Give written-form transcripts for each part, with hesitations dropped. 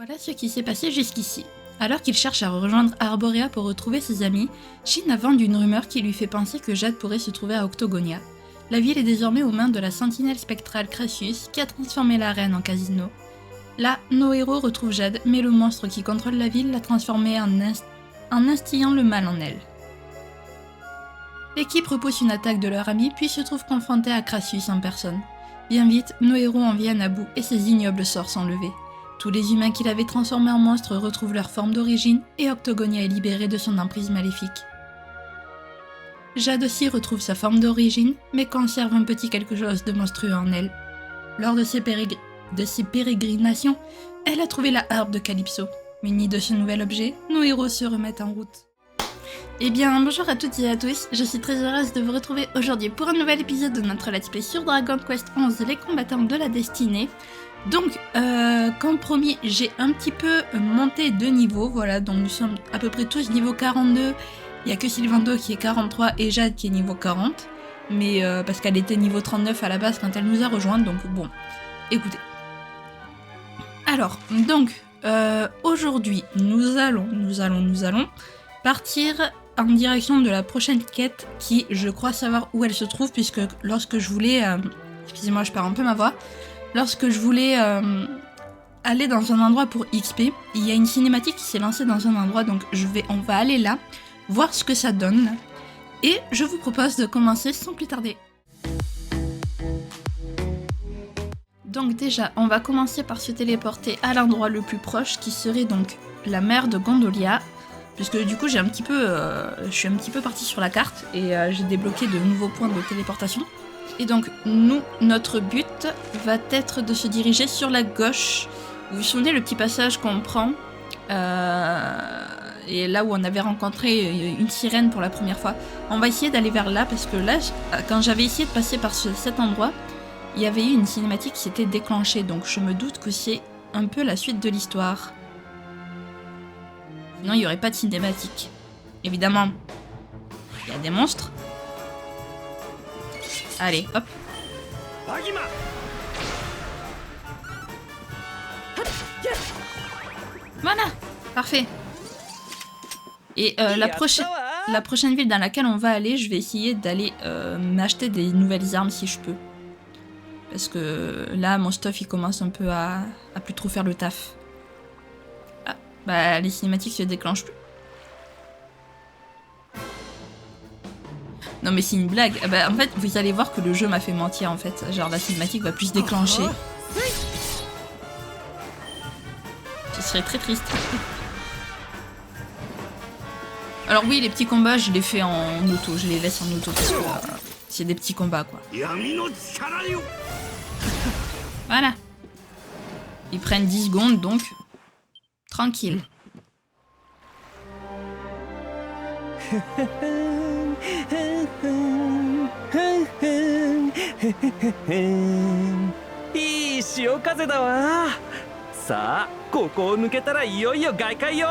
Voilà ce qui s'est passé jusqu'ici. Alors qu'il cherche à rejoindre Arborea pour retrouver ses amis, Shin a vendu une rumeur qui lui fait penser que Jade pourrait se trouver à Octogonia. La ville est désormais aux mains de la sentinelle spectrale Crassius qui a transformé la reine en casino. Là, nos héros retrouvent Jade, mais le monstre qui contrôle la ville l'a transformée en instillant le mal en elle. L'équipe repousse une attaque de leur ami puis se trouve confrontée à Crassius en personne. Bien vite, nos héros en viennent à bout et ses ignobles sorts sont levés. Tous les humains qu'il avait transformés en monstres retrouvent leur forme d'origine et Octogonia est libérée de son emprise maléfique. Jade aussi retrouve sa forme d'origine, mais conserve un petit quelque chose de monstrueux en elle. Lors de ses pérégrinations, elle a trouvé la harpe de Calypso. Munis de ce nouvel objet, nos héros se remettent en route. Eh bien, bonjour à toutes et à tous, je suis très heureuse de vous retrouver aujourd'hui pour un nouvel épisode de notre Let's Play sur Dragon Quest XI, les combattants de la destinée. Donc, comme promis, j'ai un petit peu monté de niveau, voilà, donc nous sommes à peu près tous niveau 42, il n'y a que Sylvando qui est 43 et Jade qui est niveau 40, mais parce qu'elle était niveau 39 à la base quand elle nous a rejoint, donc bon, écoutez. Alors, donc, aujourd'hui, nous allons partir en direction de la prochaine quête qui, je crois savoir où elle se trouve, puisque lorsque je voulais... excusez-moi, je perds un peu ma voix. Lorsque je voulais aller dans un endroit pour XP, il y a une cinématique qui s'est lancée dans un endroit, donc on va aller là, voir ce que ça donne. Et je vous propose de commencer sans plus tarder. Donc déjà, on va commencer par se téléporter à l'endroit le plus proche, qui serait donc la mer de Gondolia. Puisque du coup, je suis un petit peu partie sur la carte et j'ai débloqué de nouveaux points de téléportation. Et donc, notre but va être de se diriger sur la gauche. Vous vous souvenez le petit passage qu'on prend et là où on avait rencontré une sirène pour la première fois. On va essayer d'aller vers là parce que là, quand j'avais essayé de passer par cet endroit, il y avait eu une cinématique qui s'était déclenchée. Donc je me doute que c'est un peu la suite de l'histoire. Sinon, il n'y aurait pas de cinématique. Évidemment, il y a des monstres. Allez, hop. Voilà, parfait. Et la prochaine ville dans laquelle on va aller, je vais essayer d'aller m'acheter des nouvelles armes si je peux. Parce que là, mon stuff, il commence un peu à plus trop faire le taf. Ah, bah les cinématiques se déclenchent plus. Non mais c'est une blague. Ah bah, en fait, vous allez voir que le jeu m'a fait mentir en fait. Genre la cinématique va plus se déclencher. Ce serait très triste. Alors oui, les petits combats, je les fais en auto. Je les laisse en auto parce que c'est des petits combats quoi. Voilà. Ils prennent 10 secondes donc. Tranquille.いい潮風だわ。さあここを抜けたらいよいよ外海よ。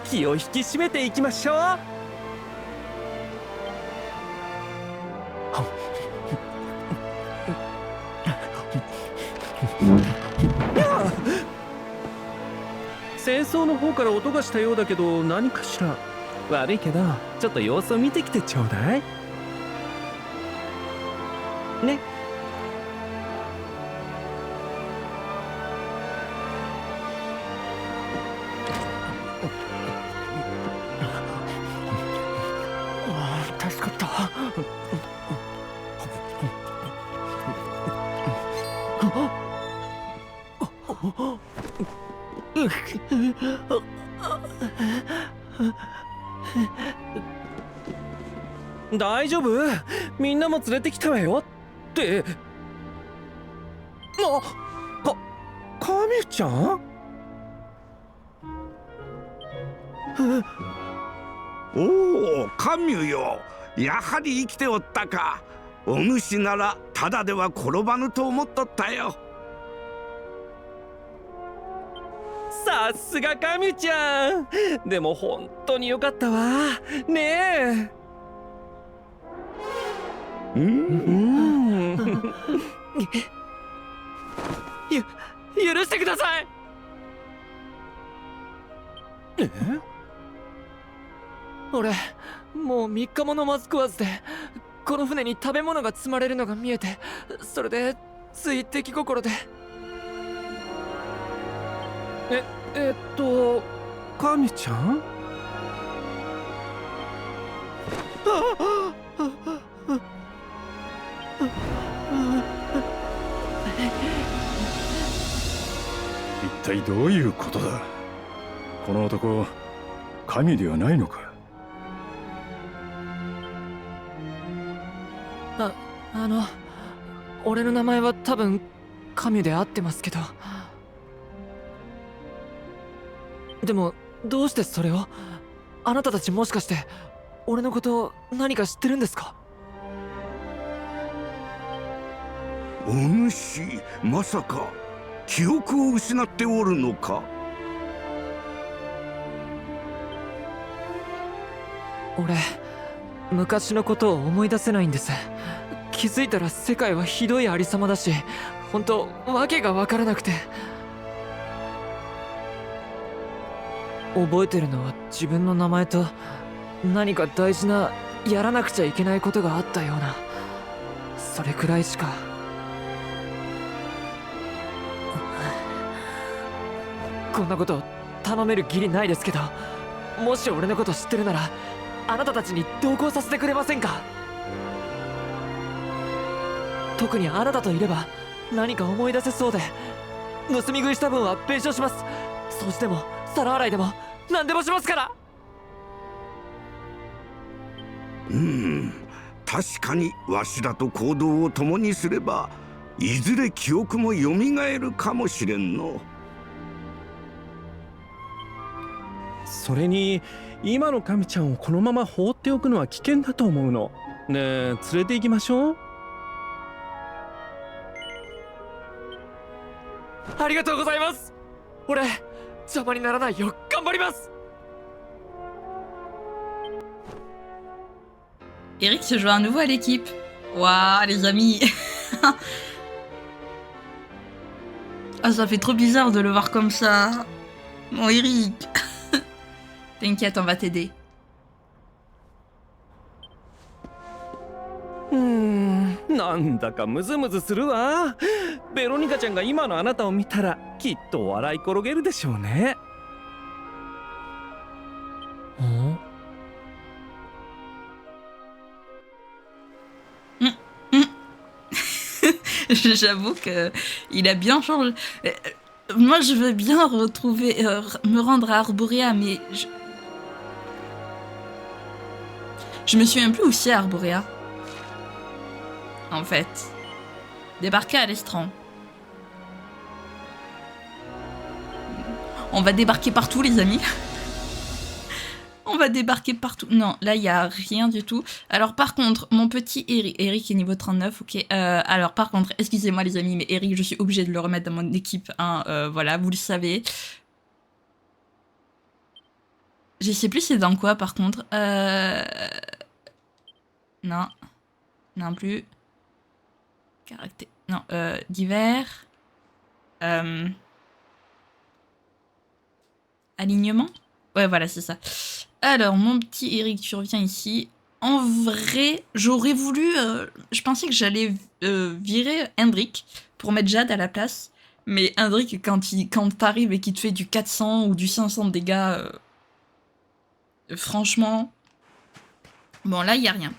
気を引き締めていきましょう。戦争の方から音がしたようだけど何かしら。悪いけどちょっと様子を見てきてちょうだいね。助かった。大丈夫？みんなも連れてきたわよって。カミュちゃん？おお、カミュよ。やはり生きておったか。お主ならただでは転ばぬと思っとったよ。さすがカミュちゃん。でも本当によかったわねえ。許してください。え？俺もう3日も飲まず食わずでこの船に食べ物が積まれるのが見えて、それでつい出来心で。神ちゃん？一体どういうことだ。この男、神ではないのか。俺の名前は多分カミュで合ってますけど、でもどうしてそれを？あなたたちもしかして俺のこと何か知ってるんですか？お主、まさか記憶を失っておるのか？俺昔のことを思い出せないんです。気づいたら世界はひどいありさまだし、本当わけが分からなくて。覚えてるのは自分の名前と何か大事なやらなくちゃいけないことがあったような、それくらいしか。こんなこと頼める義理ないですけど、もし俺のこと知ってるならあなたたちに同行させてくれませんか？特にあなたといれば何か思い出せそうで、盗み食いした分は弁償します。掃除でも皿洗いでも何でもしますから。確かにわしらと行動を共にすればいずれ記憶もよみがえるかもしれんの。それに今の神ちゃんをこのまま放っておくのは危険だと思うの。ねえ、連れて行きましょう。ありがとうございます。俺邪魔にならないよう頑張ります。 Eric se joint à nouveau à l'équipe. Waouh, les amis. Ah, ça fait trop bizarre de le voir comme ça. Bon, Eric. T'inquiète, on va t'aider. なんだかムズムズするわ。ベロニカちゃんが今のあなたを見たらきっと笑い転げるでしょうね。J'avoue que il a bien changé. Moi, je veux bien retrouver, me rendre à Arborea, mais je me souviens plus où c'est Arborea. En fait, débarquer à l'Estran. On va débarquer partout, les amis. On va débarquer partout. Non, là, il n'y a rien du tout. Alors, par contre, mon petit Eric... Eric est niveau 39, ok. Alors, par contre, excusez-moi, les amis, mais Eric, je suis obligée de le remettre dans mon équipe. Hein, voilà, vous le savez. Je sais plus c'est dans quoi, par contre. Non. Non plus. Caractère... Non, divers. Alignement. Ouais, voilà, c'est ça. Alors, mon petit Eric, tu reviens ici. En vrai, j'aurais voulu... je pensais que j'allais virer Hendrik pour mettre Jade à la place. Mais Hendrik, quand t'arrives et qu'il te fait du 400 ou du 500 de dégâts... franchement... Bon, là, il n'y a rien.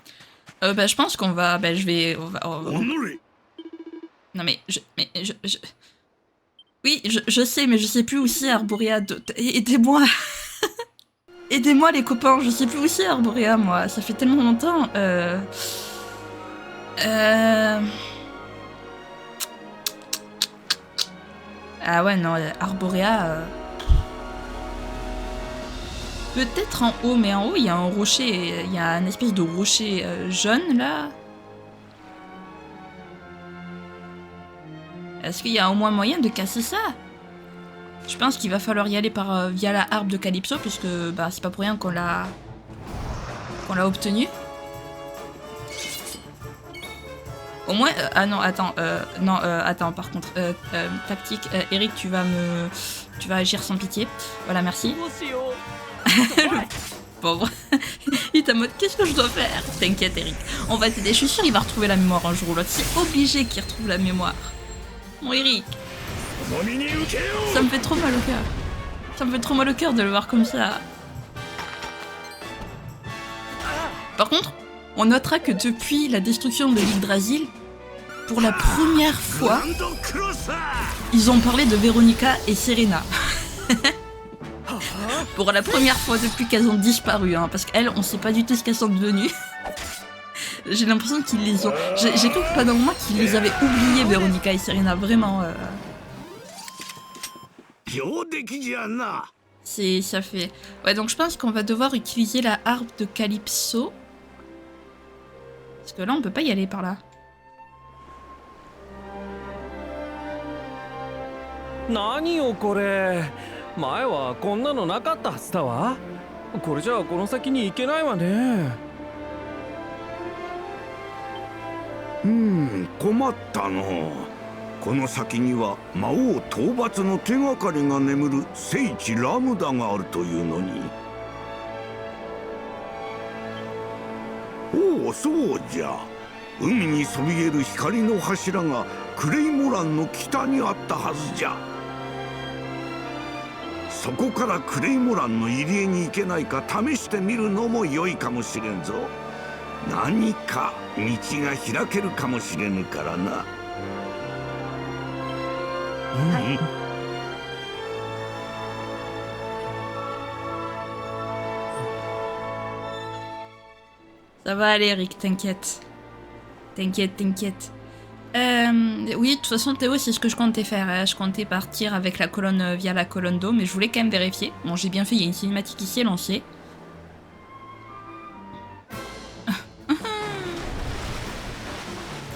Bah, je pense qu'on va... Bah, je vais... on va... Non, mais... Oui, je sais, mais je sais plus où c'est Arborea. Aidez-moi. Aidez-moi les copains, je sais plus où c'est Arborea, moi. Ça fait tellement longtemps. Ah ouais, non, Arborea... Peut-être en haut, mais en haut, il y a un rocher. Il y a une espèce de rocher jaune, là. Est-ce qu'il y a au moins moyen de casser ça? Je pense qu'il va falloir y aller via la harpe de Calypso, puisque bah, c'est pas pour rien qu'on l'a obtenue. Au moins, ah non, attends, attends, par contre, tactique, Eric, tu vas agir sans pitié. Voilà, merci. どうしよう Pauvre. Il est en mode, qu'est-ce que je dois faire? T'inquiète, Eric. On va t'aider. Je suis sûre qu'il va retrouver la mémoire un jour ou l'autre. C'est obligé qu'il retrouve la mémoire. Mon Eric. Ça me fait trop mal au cœur. Ça me fait trop mal au cœur de le voir comme ça. Par contre, on notera que depuis la destruction de l'Yggdrasil, pour la première fois, ils ont parlé de Veronica et Serena. Pour la première fois depuis qu'elles ont disparu, hein, parce qu'elles, on sait pas du tout ce qu'elles sont devenues. J'ai l'impression qu'ils les ont... J'ai cru pendant un moment qu'ils les avaient oubliées, Veronica et Serena, vraiment. Ça fait... Ouais, donc je pense qu'on va devoir utiliser la harpe de Calypso. Parce que là, on peut pas y aller par là. 何よこれ前はこんなのなかったはずだわこれじゃあこの先に行けないわね困ったのこの先には魔王討伐の手がかりが眠る聖地ラムダがあるというのにおおそうじゃ海にそびえる光の柱がクレイモランの北にあったはずじゃそこからクレイモランの入り江に行けないか試してみるのも良いかもしれんぞ何か道が開けるかもしれぬからなÇa va aller, Eric, t'inquiète. T'inquiète. Oui, de toute façon, Théo, c'est ce que je comptais faire. Hein. Je comptais partir avec la colonne via la colonne d'eau, mais je voulais quand même vérifier. Bon, j'ai bien fait, il y a une cinématique ici lancée.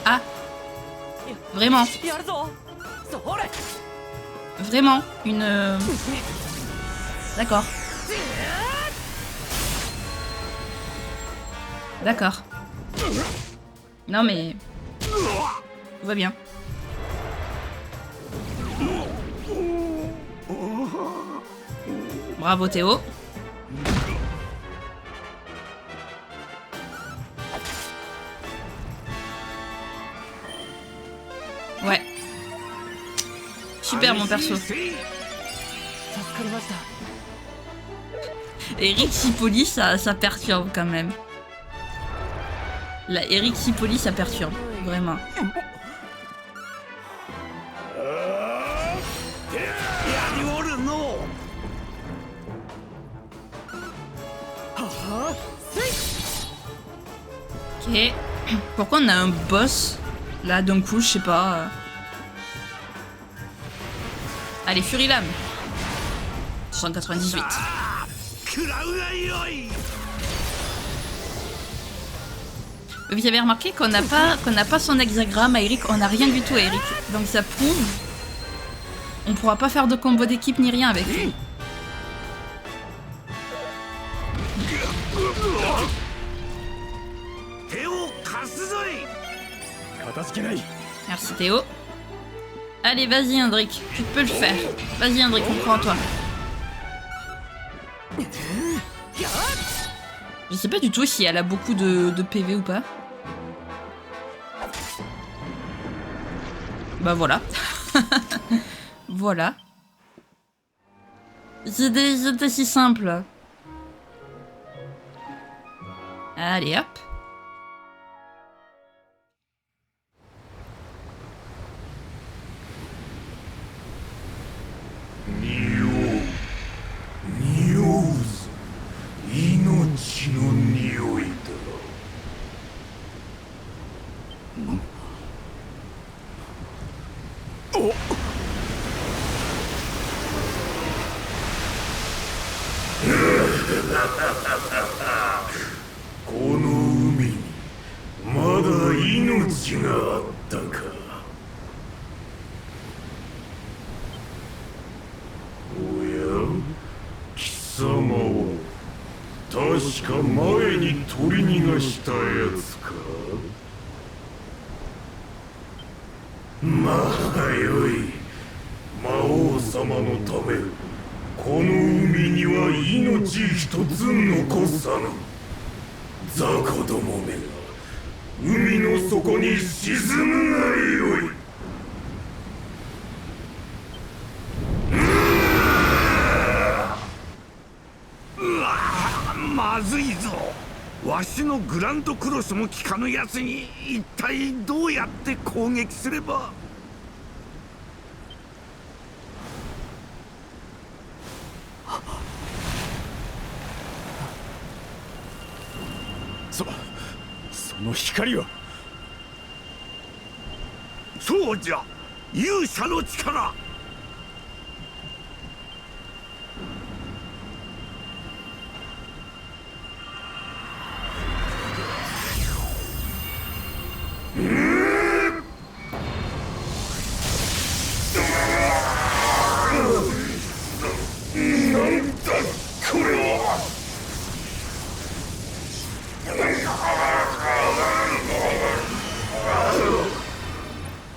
Ah Vraiment Vraiment une... D'accord. D'accord. Non mais... Tout va bien. Bravo Théo. Ouais. Super mon perso. Eric Sipoli, ça perturbe quand même. La Eric Sipoli, ça perturbe. Vraiment. Ok. Pourquoi on a un boss là d'un coup, je sais pas. Allez, Furilame. 198. Vous avez remarqué qu'on n'a pas son hexagramme à Eric, on n'a rien du tout à Eric. Donc ça prouve on pourra pas faire de combo d'équipe ni rien avec lui. Merci Théo. Allez, vas-y Hendrik, tu peux le faire. Vas-y Hendrik, on croit en toi. Je sais pas du tout si elle a beaucoup de PV ou pas. Bah voilà. Voilà. C'était si simple. Allez hop. まあよい。魔王様のためこの海には命一つ残さぬ。雑魚どもめが海の底に沈むがよい。まずいぞ。わしのグランドクロスも効かぬやつに一体どうやって攻撃すれば。その光は。そうじゃ、勇者の力。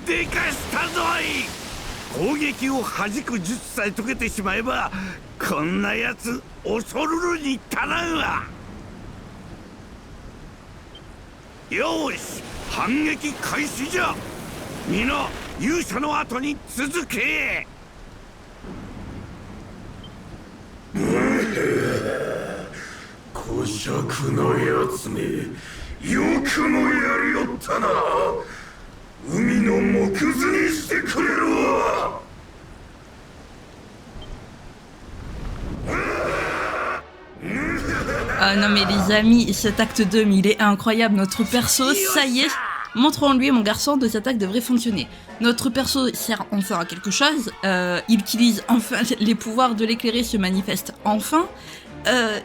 でかしたぞい。攻撃を弾く術さえ解けてしまえばこんなやつ恐るるに足らんわ。よーし、反撃開始じゃ。皆勇者の後に続け。小尺のやつめ、よくもやりおったな。海の藻くずにしてくれるわ。Ah non mais les amis, cet acte 2, mais il est incroyable, notre perso, ça y est, montrons-lui mon garçon de cet acte devrait fonctionner. Notre perso sert enfin à quelque chose, il utilise enfin les pouvoirs de l'éclairé, se manifeste enfin,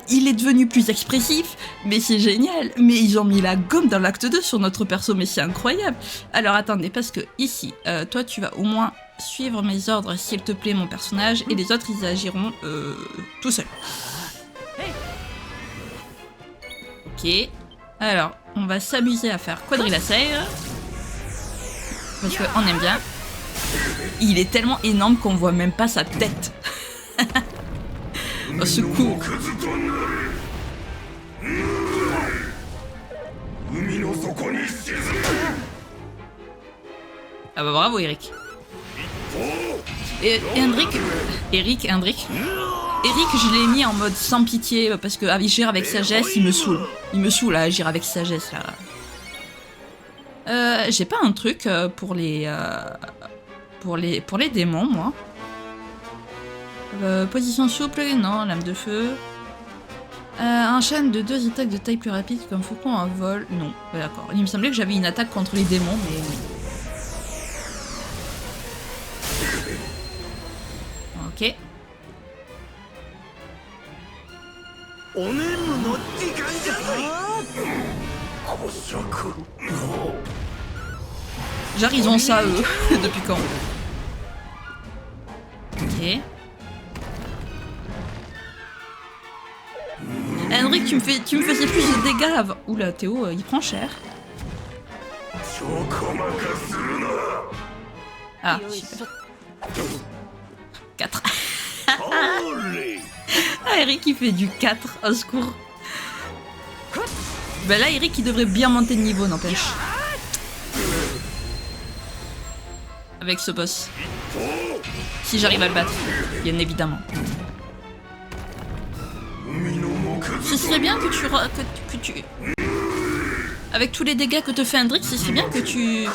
il est devenu plus expressif, mais c'est génial, mais ils ont mis la gomme dans l'acte 2 sur notre perso, mais c'est incroyable. Alors attendez, parce que ici, toi tu vas au moins suivre mes ordres s'il te plaît mon personnage, et les autres ils agiront tout seuls. Ok, alors on va s'amuser à faire quadrilaser parce qu'on aime bien. Il est tellement énorme qu'on voit même pas sa tête. Au secours. Ah bah bravo Eric. Et Hendrik, je l'ai mis en mode sans pitié parce que agir avec sagesse, il me saoule. Il me saoule à agir avec sagesse là. J'ai pas un truc pour les démons, moi. Position souple, non. Lame de feu. Enchaîne de 2 attaques de taille plus rapide comme faucon en vol, non. D'accord. Il me semblait que j'avais une attaque contre les démons, mais oui. Ok. Genre ils ont ça eux. Depuis quand? Ok. Henrik, tu me faisais plus de dégâts avant. Oula, Théo, il prend cher. Ah, super. 4. Ah, Eric il fait du 4, au secours. Bah là Eric il devrait bien monter de niveau, n'empêche. Avec ce boss. Si j'arrive à le battre, bien évidemment. Ce serait bien que tu... Avec tous les dégâts que te fait Hendrik, ce serait bien que tu...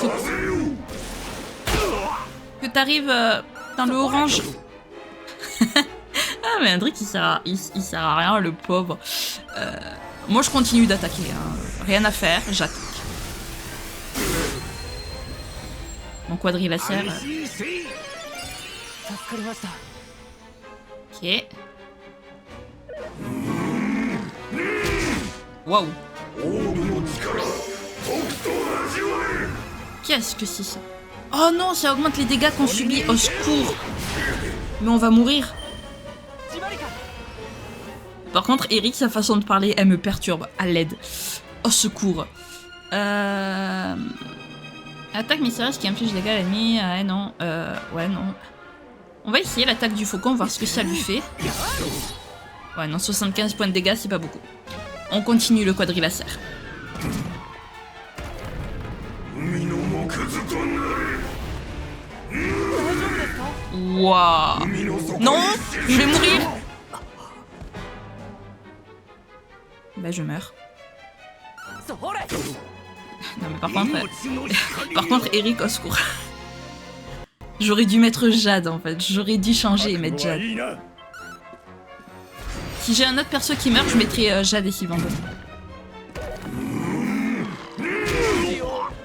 Que t'arrives dans le orange. Ah mais Hendrik il sert à rien, le pauvre. Moi je continue d'attaquer, hein. Rien à faire, j'attaque. Mon quadrilaser. Ok. Waouh. Qu'est-ce que c'est ça? Oh non, ça augmente les dégâts qu'on subit, au secours. Mais on va mourir. Par contre, Eric, sa façon de parler, elle me perturbe. À l'aide. Au secours. Attaque mystérieuse qui inflige des dégâts à l'ennemi. Ouais, non. Ouais, non. On va essayer l'attaque du faucon, voir ce que ça lui fait. Ouais, non, 75 points de dégâts, c'est pas beaucoup. On continue le quadrilatère. Waouh. Non, je vais mourir. Bah, je meurs. Non, mais par contre, Eric, au secours. J'aurais dû mettre Jade, en fait. J'aurais dû changer et mettre Jade. Si j'ai un autre perso qui meurt, je mettrai Jade et Sylvando.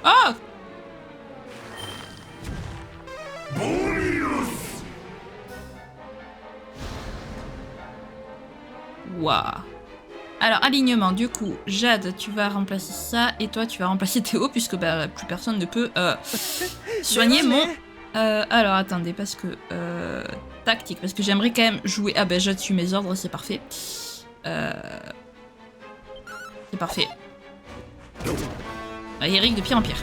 Oh! Waouh. Alors, alignement, du coup, Jade, tu vas remplacer ça, et toi, tu vas remplacer Théo, puisque bah, plus personne ne peut soigner mon... alors, attendez, parce que... tactique, parce que j'aimerais quand même jouer... Ah ben, Jade suit mes ordres, c'est parfait. C'est parfait. Ah, Eric, de pire en pire.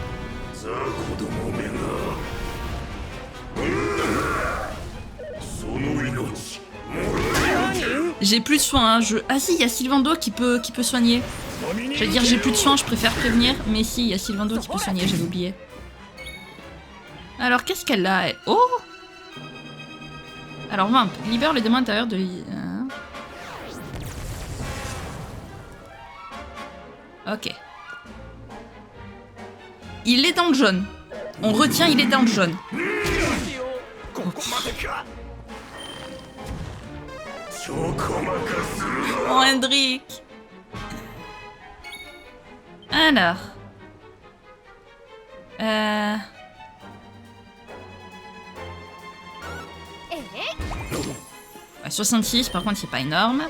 J'ai plus de soins, hein. Ah si, il y a Sylvando qui peut soigner. J'allais dire j'ai plus de soins, je préfère prévenir, mais si, il y a Sylvando qui peut soigner, j'avais oublié. Alors, qu'est-ce qu'elle a, elle? Oh! Alors, Vamp, libère le démon intérieur de... Ok. Il est dans le jaune. On retient, il est dans le jaune. Oh, Hendrik. Alors. Ouais, 66, par contre, c'est pas énorme.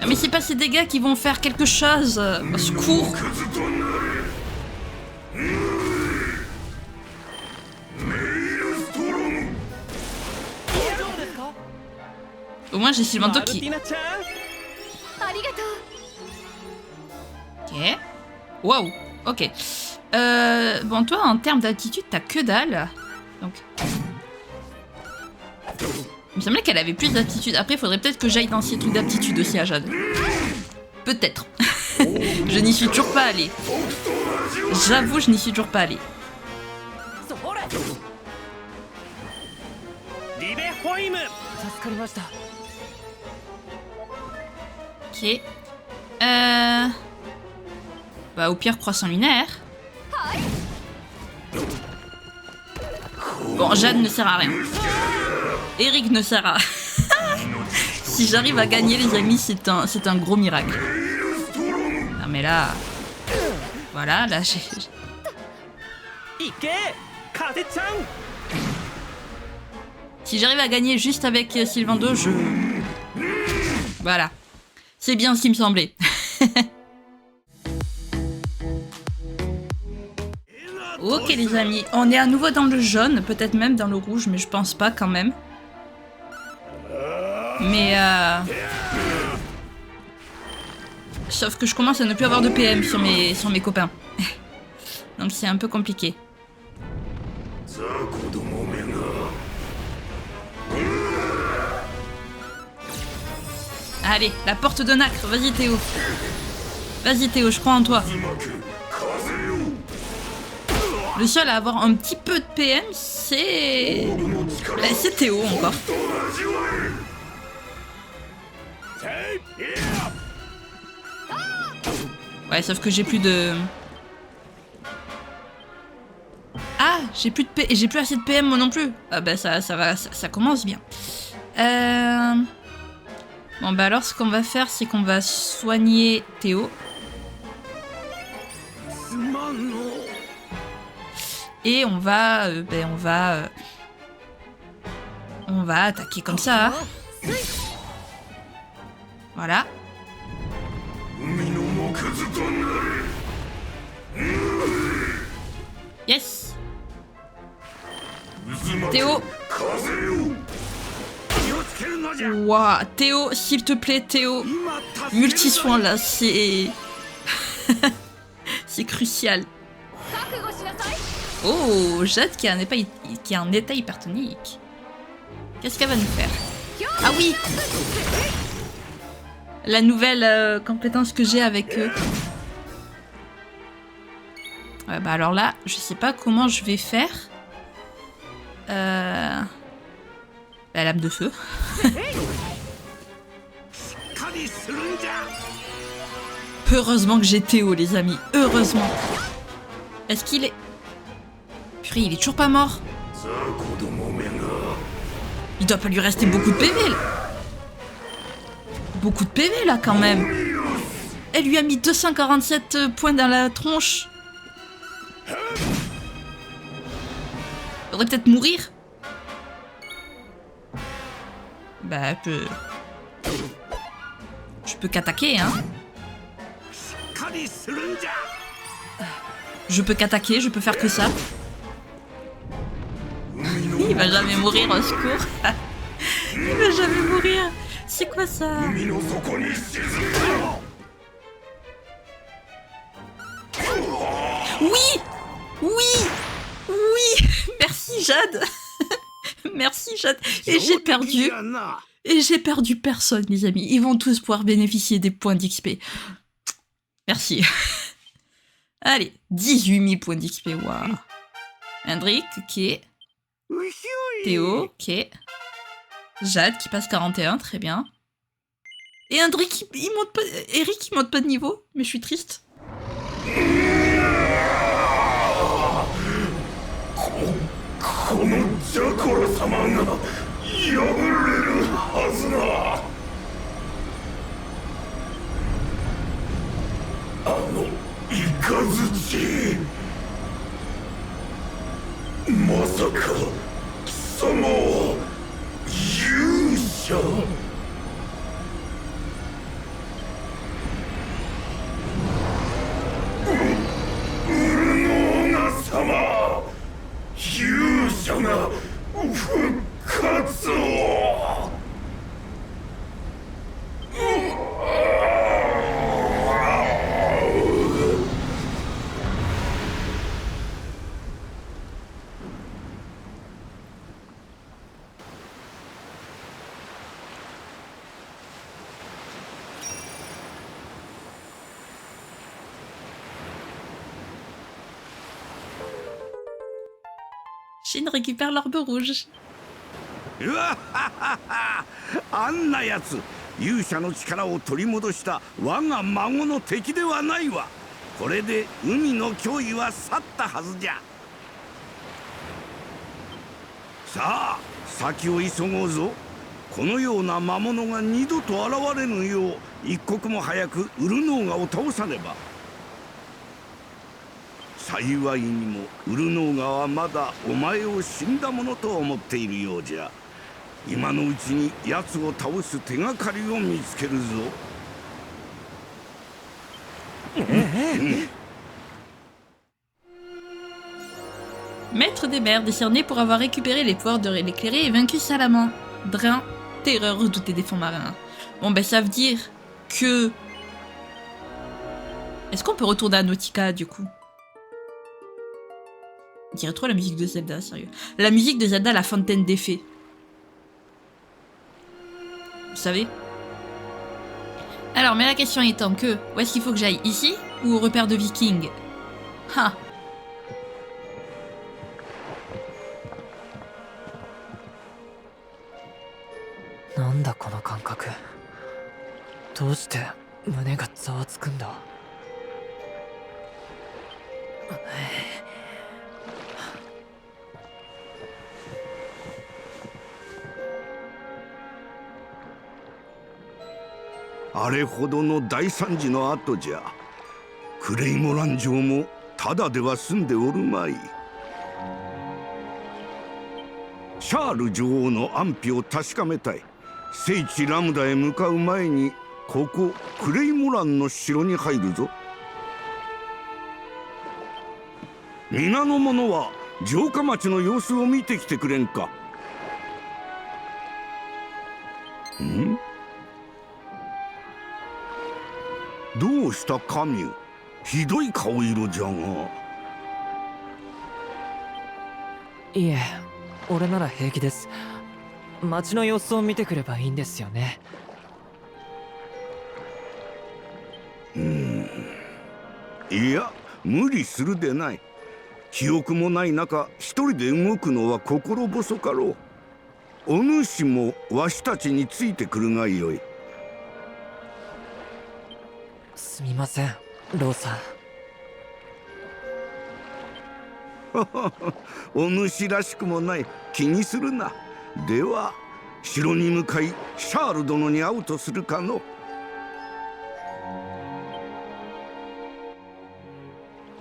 Ah, mais c'est pas ces dégâts qui vont faire quelque chose. Au secours. Au moins j'ai Sylvando qui... Ok. Wow. Ok. Bon, toi, en termes d'aptitude, t'as que dalle. Donc... Il me semblait qu'elle avait plus d'aptitude. Après, il faudrait peut-être que j'aille dans ces trucs d'aptitude aussi à Jade. Peut-être. Je n'y suis toujours pas allée. J'avoue, je n'y suis toujours pas allée. Ok. Bah, au pire, croissant lunaire. Bon, Jade ne sert à rien. Eric ne sert à... Si j'arrive à gagner, les amis, c'est un gros miracle. Non, mais là... Voilà, là, j'ai... Si j'arrive à gagner juste avec Sylvando, je... Voilà. C'est bien ce qui me semblait. Ok les amis, on est à nouveau dans le jaune, peut-être même dans le rouge, mais je pense pas quand même. Mais sauf que je commence à ne plus avoir de PM sur mes copains. Donc c'est un peu compliqué. Allez, la porte de nacre, vas-y Théo. Vas-y Théo, je crois en toi. Le seul à avoir un petit peu de PM, c'est... C'est Théo encore. Ouais, sauf que j'ai plus de... Ah, j'ai plus assez de PM moi non plus. Ah bah ça va, ça commence bien. Bon bah alors ce qu'on va faire, c'est qu'on va soigner Théo. Et on va attaquer comme ça. Hein. Voilà. Yes. けるのじゃ。 Waouh, Théo, s'il te plaît, Théo. 今助けるのじゃ。 Multisoin là, c'est. C'est crucial. Oh, Jade qui a un état hypertonique. Qu'est-ce qu'elle va nous faire? Ah oui! La nouvelle compétence que j'ai avec eux. Ouais, bah alors là, je sais pas comment je vais faire. La lame de feu. Heureusement que j'ai Théo, les amis. Heureusement. Est-ce qu'il est... Purée, il est toujours pas mort. Il doit pas lui rester beaucoup de PV, là. Beaucoup de PV, là, quand même. Elle lui a mis 247 points dans la tronche. Faudrait peut-être mourir. Bah, je peux qu'attaquer, hein. Je peux qu'attaquer, je peux faire que ça. Il va jamais mourir, au secours. Il va jamais mourir. C'est quoi ça? Oui! Oui! Oui! Merci Jade. Merci Jade. Et j'ai perdu. Et j'ai perdu personne, les amis. Ils vont tous pouvoir bénéficier des points d'XP. Merci. Allez, 18 000 points d'XP, waouh. Hendrik, ok. Théo, ok. Jade qui passe 41, très bien. Et Hendrik, il monte pas... Eric, il monte pas de niveau, mais je suis triste. Shin récupère l'orbe rouge. あんなやつ、勇者の力を取り戻した我が孫の敵ではないわ。これで海の脅威は去ったはずじゃ。さあ、先を急ごうぞ。このような魔物が二度と現れぬよう、一刻も早くウルノーガを倒さねば。幸いにもウルノーガはまだお前を死んだものと思っているようじゃ。今のうちに奴を倒す手がかりを見つけるぞ。Maître des mers, décerné pour avoir récupéré les pouvoirs de l'éclairé et vaincu Salamandre. Terreur redoutée des fonds marins. Bon ben ça veut dire que... Est-ce qu'on peut retourner à Nautica du coup? On dirait trop la musique de Zelda, sérieux. La musique de Zelda, la fontaine des fées. Vous savez? Alors, mais la question étant que... Où est-ce qu'il faut que j'aille? Ici? Ou au repère de Vikings? Ha! Nanda, この感覚。どうして胸がざわつくんだ。あれほどの大惨事の後じゃ。クレイモラン城もただでは済んでおるまい。シャール女王の安否を確かめたい。聖地ラムダへ向かう前にここクレイモランの城に入るぞ。皆の者は城下町の様子を見てきてくれんか。どうしたカミュ？ひどい顔色じゃが。いえ、俺なら平気です。街の様子を見てくればいいんですよね。いや、無理するでない。記憶もない中一人で動くのは心細かろう。お主もわしたちについてくるがよい。すみません、ローさん。お主らしくもない。気にするな。では城に向かいシャール殿に会うとするかの。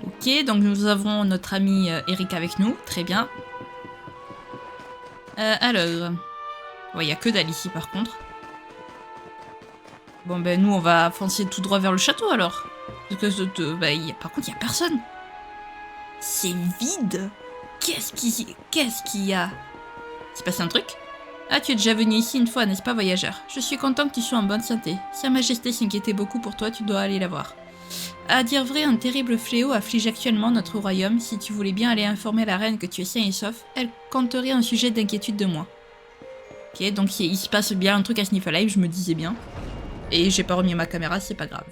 Ok, donc nous avons notre ami Eric avec nous, très bien. Alors, il n'y a que dalle ici par contre. Bon ben nous on va foncer tout droit vers le château alors. Parce que par contre il n'y a personne. C'est vide. Qu'est-ce qu'il y a? C'est passé un truc? Ah, tu es déjà venu ici une fois, n'est-ce pas, voyageur? Je suis content que tu sois en bonne santé. Sa Majesté s'inquiétait beaucoup pour toi, tu dois aller la voir. À dire vrai, un terrible fléau afflige actuellement notre royaume. Si tu voulais bien aller informer la reine que tu es sain et sauf, elle compterait un sujet d'inquiétude de moi. Ok, donc il se passe bien un truc à Sniffle, je me disais bien. Et j'ai pas remis ma caméra, c'est pas grave.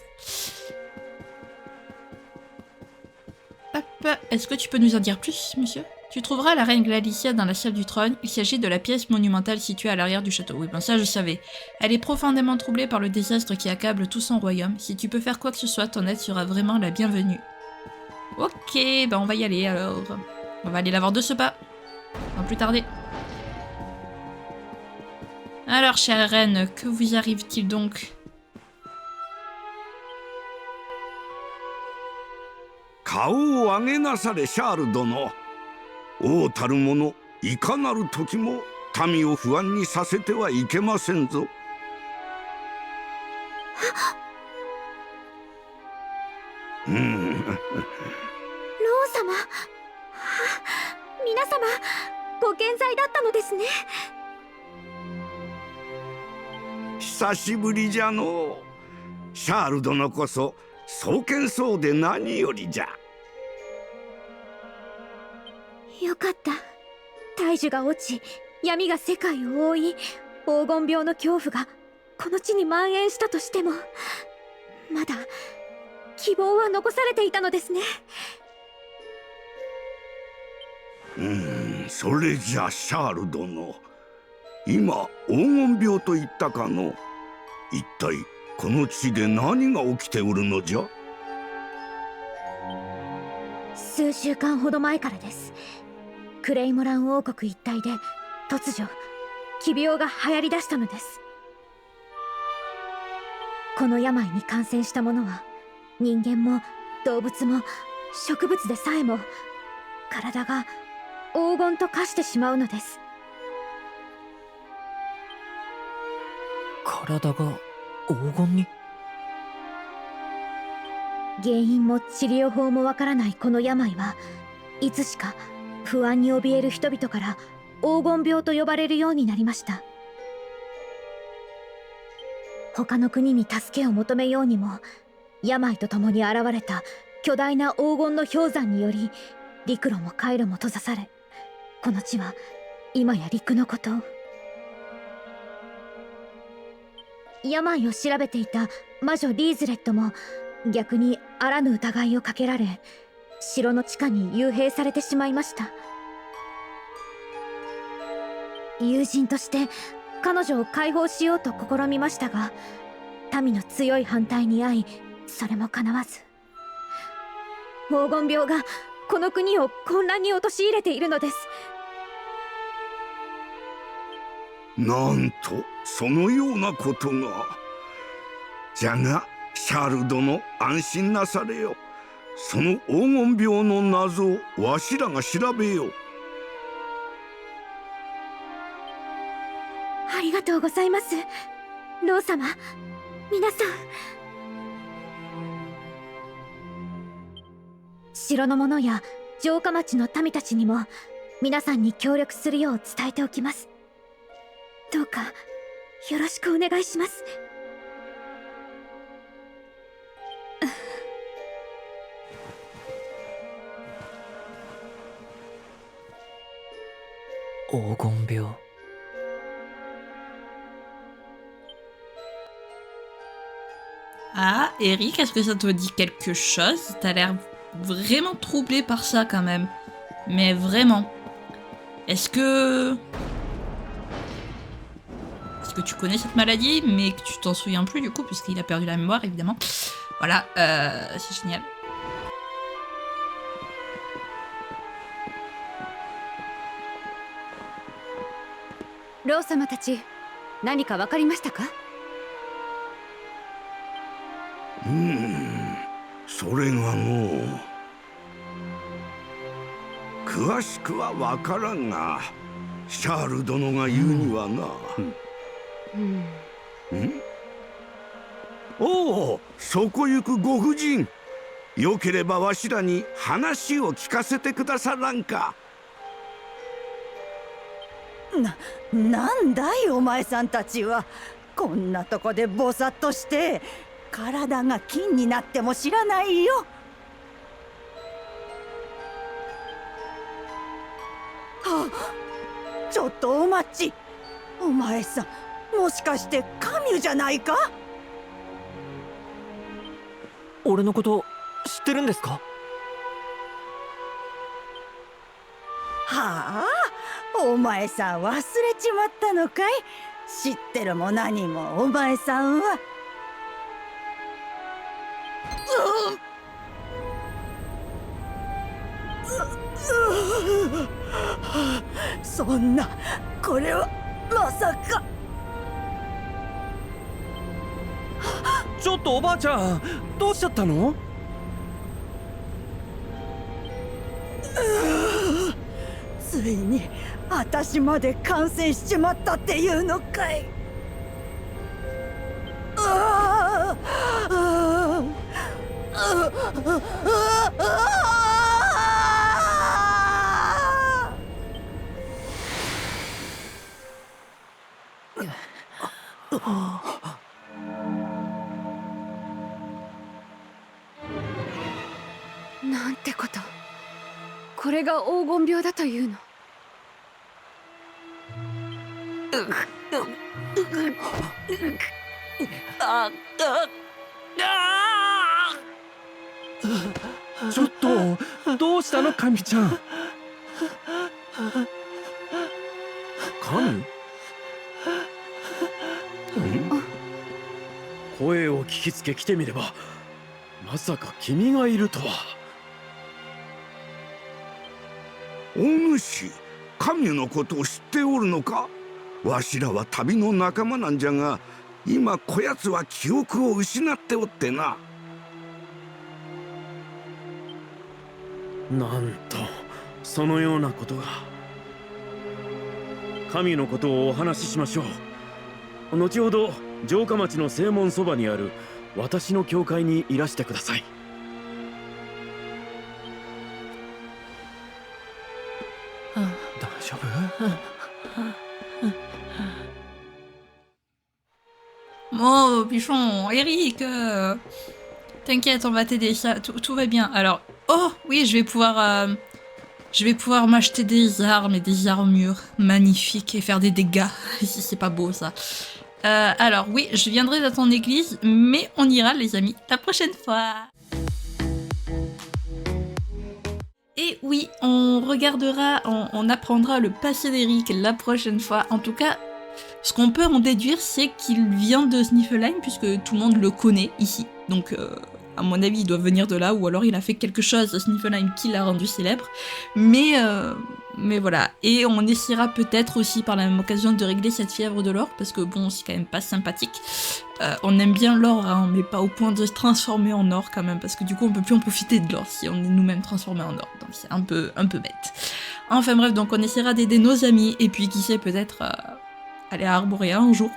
Hop, est-ce que tu peux nous en dire plus, monsieur? Tu trouveras la reine Glalicia dans la salle du trône. Il s'agit de la pièce monumentale située à l'arrière du château. Oui, ben ça je savais. Elle est profondément troublée par le désastre qui accable tout son royaume. Si tu peux faire quoi que ce soit, ton aide sera vraiment la bienvenue. Ok, ben on va y aller alors. On va aller la voir de ce pas. Sans plus tarder. Alors, chère reine, que vous arrive-t-il donc? Kaoを上げなされ、シャール殿。王たる者、いかなる時も民を不安にさせてはいけませんぞ。ロー様、皆様、ご健在だったのですね。久しぶりじゃのう。シャール殿こそ壮健そうで何よりじゃ。よかった。大樹が落ち、闇が世界を覆い、黄金病の恐怖がこの地に蔓延したとしても、まだ希望は残されていたのですね。それじゃシャール殿、今黄金病と言ったかの。一体この地で何が起きておるのじゃ？数週間ほど前からです。クレイモラン王国一帯で突如奇病が流行りだしたのです。この病に感染した者は人間も動物も植物でさえも体が黄金と化してしまうのです。体が黄金に？原因も治療法もわからないこの病はいつしか不安に怯える人々から黄金病と呼ばれるようになりました。他の国に助けを求めようにも病とともに現れた巨大な黄金の氷山により陸路も海路も閉ざされ、この地は今や陸の孤島。病を調べていた魔女リーズレットも逆にあらぬ疑いをかけられ、城の地下に幽閉されてしまいました。友人として彼女を解放しようと試みましたが、民の強い反対に遭い、それも叶わず、黄金病がこの国を混乱に陥れているのです。なんとそのようなことが。じゃがシャール殿、安心なされよ。その黄金病の謎をわしらが調べよう。ありがとうございます、ロー様。皆さん、城の者や城下町の民たちにも皆さんに協力するよう伝えておきます。どうかよろしくお願いします。黄金病。Ah, Eric, est-ce que ça te dit quelque chose? T'as l'air vraiment troublé par ça quand même. Mais vraiment. Est-ce que tu connais cette maladie, mais que tu t'en souviens plus du coup, puisqu'il a perdu la mémoire évidemment. Voilà, c'est génial.老様たち、何か分かりましたか？それがのう、詳しくは分からんが、シャール殿が言うにはな。おお、そこ行くご婦人、よければわしらに話を聞かせてくださらんか。なんだいお前さんたちは。こんなとこでぼさっとして体が金になっても知らないよ。ちょっとお待ち。お前さん、もしかして神じゃないか？俺のこと知ってるんですか？はあ、お前さん忘れちまったのかい？知ってるも何もお前さんは。そんな、これはまさか。ちょっとおばあちゃん、どうしちゃったの？ついに私まで感染しちまったっていうのかい。なんてこと。これが黄金病だというの。ちょっとどうしたの神ちゃん。神？声を聞きつけ来てみれば、まさか君がいるとは。お主、神のことを知っておるのか？わしらは旅の仲間なんじゃが、今こやつは記憶を失っておってな。なんとそのようなことが。神のことをお話ししましょう。後ほど城下町の正門そばにある私の教会にいらしてください。大丈夫？Bon, Bichon, Eric, t'inquiète, on va t'aider, ça, tout va bien. Alors, oh oui, je vais pouvoir m'acheter des armes et des armures magnifiques et faire des dégâts. Si c'est pas beau ça. Alors oui, je viendrai dans ton église, mais on ira les amis la prochaine fois. Et oui, on regardera, on apprendra le passé d'Eric la prochaine fois. En tout cas, ce qu'on peut en déduire, c'est qu'il vient de Sniffelheim, puisque tout le monde le connaît ici. Donc, à mon avis, il doit venir de là, ou alors il a fait quelque chose à Sniffelheim qui l'a rendu célèbre. Mais voilà. Et on essaiera peut-être aussi par la même occasion de régler cette fièvre de l'or, parce que bon, c'est quand même pas sympathique. On aime bien l'or, hein, mais pas au point de se transformer en or quand même, parce que du coup on peut plus en profiter de l'or si on est nous-mêmes transformés en or, donc c'est un peu bête. Enfin bref, donc on essaiera d'aider nos amis, et puis qui sait, peut-être aller à Arborea un jour,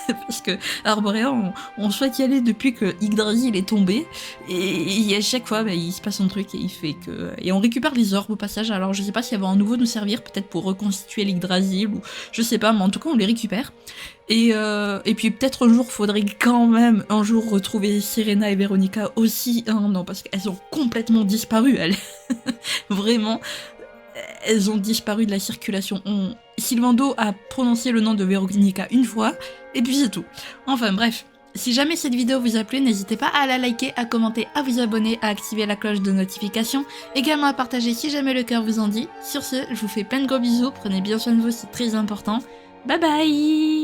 parce que Arborea, on souhaite y aller depuis que Yggdrasil est tombé, et à chaque fois, bah, il se passe un truc, et il fait que... Et on récupère les orbes au passage, alors je sais pas si elles vont à nouveau nous servir, peut-être pour reconstituer l'Yggdrasil, ou je sais pas, mais en tout cas on les récupère. Et puis peut-être un jour, faudrait quand même un jour retrouver Serena et Veronica aussi, hein, non, parce qu'elles ont complètement disparu, elles. Vraiment. elles ont disparu de la circulation. Sylvando a prononcé le nom de Véronica une fois, et puis c'est tout. Enfin bref, si jamais cette vidéo vous a plu, n'hésitez pas à la liker, à commenter, à vous abonner, à activer la cloche de notification, également à partager si jamais le cœur vous en dit. Sur ce, je vous fais plein de gros bisous, prenez bien soin de vous, c'est très important. Bye bye.